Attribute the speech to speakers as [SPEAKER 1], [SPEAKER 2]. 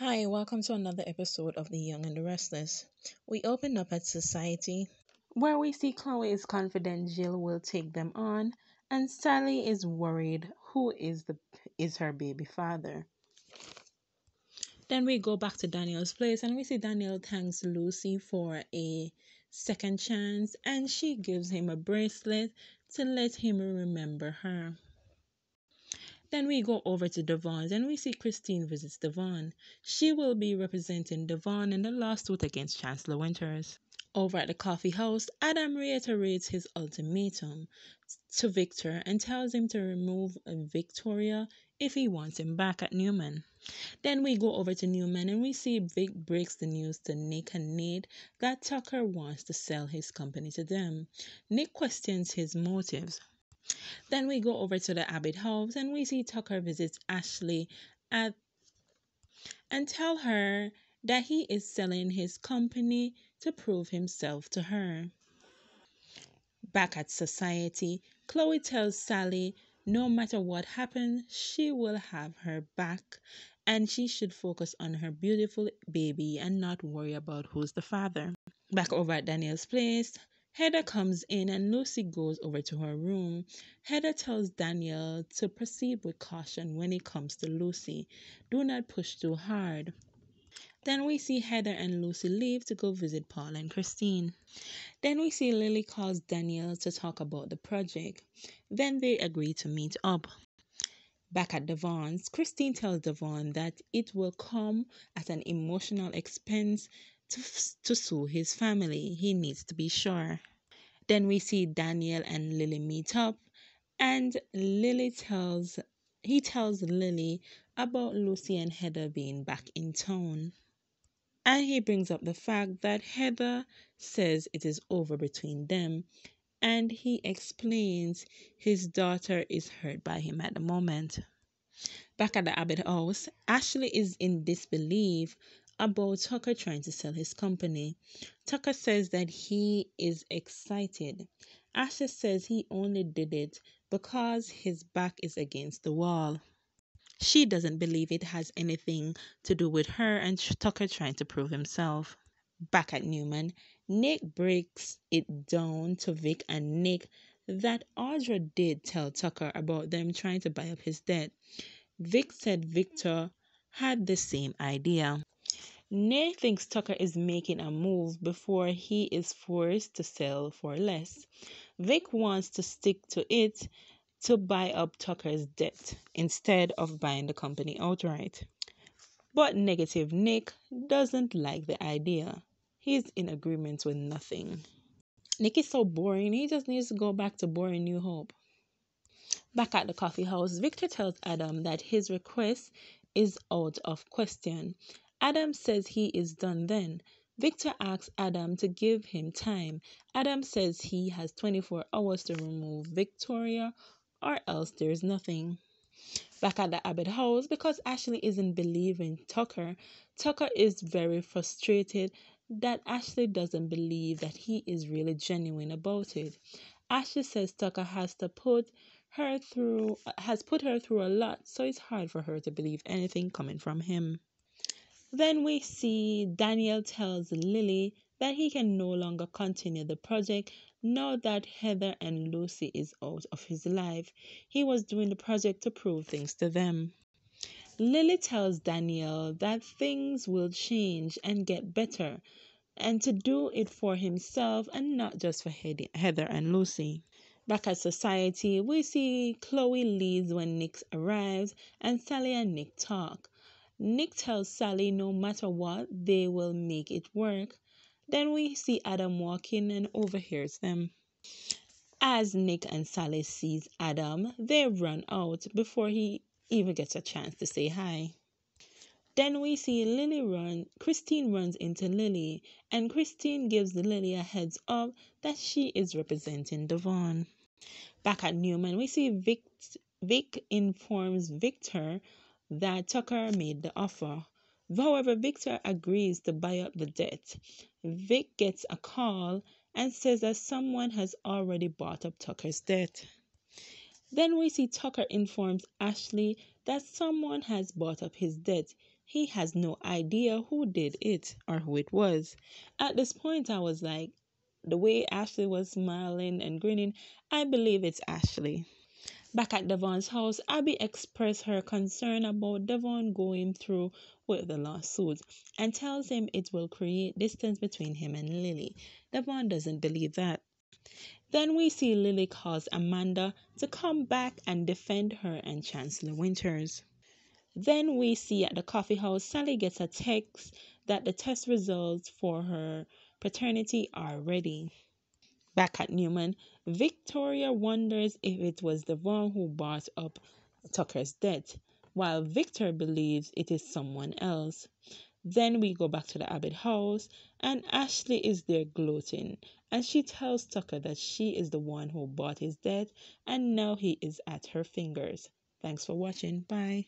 [SPEAKER 1] Hi, welcome to another episode of The Young and the Restless. We open up at society, where we see Chloe is confident Jill will take them on, and Sally is worried who is her baby father. Then we go back to Daniel's place and we see Daniel thanks Lucy for a second chance and she gives him a bracelet to let him remember her. Then we go over to Devon's and we see Christine visits Devon. She will be representing Devon in the lawsuit against Chancellor Winters. Over at the coffee house, Adam reiterates his ultimatum to Victor and tells him to remove Victoria if he wants him back at Newman. Then we go over to Newman and we see Vic breaks the news to Nick and Nate that Tucker wants to sell his company to them. Nick questions his motives. Then we go over to the Abbott house and we see Tucker visits Ashley at and tell her that he is selling his company to prove himself to her. Back at society, Chloe tells Sally no matter what happens, she will have her back and she should focus on her beautiful baby and not worry about who's the father. Back over at Daniel's place, Heather comes in and Lucy goes over to her room. Heather tells Daniel to proceed with caution when it comes to Lucy. Do not push too hard. Then we see Heather and Lucy leave to go visit Paul and Christine. Then we see Lilly calls Daniel to talk about the project. Then they agree to meet up. Back at Devon's, Christine tells Devon that it will come at an emotional expense to sue his family. He needs to be sure. Then we see Daniel and Lily meet up, and he tells Lily about Lucy and Heather being back in town. And he brings up the fact that Heather says it is over between them, and he explains his daughter is hurt by him at the moment. Back at the Abbott house, Ashley is in disbelief about Tucker trying to sell his company. Tucker says that he is excited. Ashley says he only did it because his back is against the wall. She doesn't believe it has anything to do with her and Tucker trying to prove himself. Back at Newman, Nick breaks it down to Vic and Nick that Audra did tell Tucker about them trying to buy up his debt. Vic said Victor had the same idea. Nick thinks Tucker is making a move before he is forced to sell for less. Vic wants to stick to it to buy up Tucker's debt instead of buying the company outright. But negative Nick doesn't like the idea. He's in agreement with nothing. Nick is so boring, he just needs to go back to boring New Hope. Back at the coffee house, Victor tells Adam that his request is out of question. Adam says he is done then. Victor asks Adam to give him time. Adam says he has 24 hours to remove Victoria or else there's nothing. Back at the Abbott house, because Ashley isn't believing Tucker, Tucker is very frustrated that Ashley doesn't believe that he is really genuine about it. Ashley says Tucker has put her through a lot, so it's hard for her to believe anything coming from him. Then we see Daniel tells Lily that he can no longer continue the project now that Heather and Lucy is out of his life. He was doing the project to prove things to them. Lily tells Daniel that things will change and get better and to do it for himself and not just for Heather and Lucy. Back at society, we see Chloe leaves when Nick arrives and Sally and Nick talk. Nick tells Sally no matter what, they will make it work. Then we see Adam walk in and overhears them. As Nick and Sally sees Adam, they run out before he even gets a chance to say hi. Then we see Christine runs into Lily, and Christine gives Lily a heads up that she is representing Devon. Back at Newman, we see Vic informs Victor that Tucker made the offer. However, Victor agrees to buy up the debt. Vic gets a call and says that someone has already bought up Tucker's debt. Then we see Tucker informs Ashley that someone has bought up his debt. he has no idea who did it or who it was. At this point, I was like, the way Ashley was smiling and grinning, I believe it's Ashley. Back at Devon's house, Abby expressed her concern about Devon going through with the lawsuit and tells him it will create distance between him and Lilly. Devon doesn't believe that. Then we see Lilly calls Amanda to come back and defend her and Chancellor Winters. Then we see at the coffee house, Sally gets a text that the test results for her paternity are ready. Back at Newman, Victoria wonders if it was Devon who brought up Tucker's death, while Victor believes it is someone else. Then we go back to the Abbott house, and Ashley is there gloating, and she tells Tucker that she is the one who bought his death, and now he is at her fingers. Thanks for watching. Bye.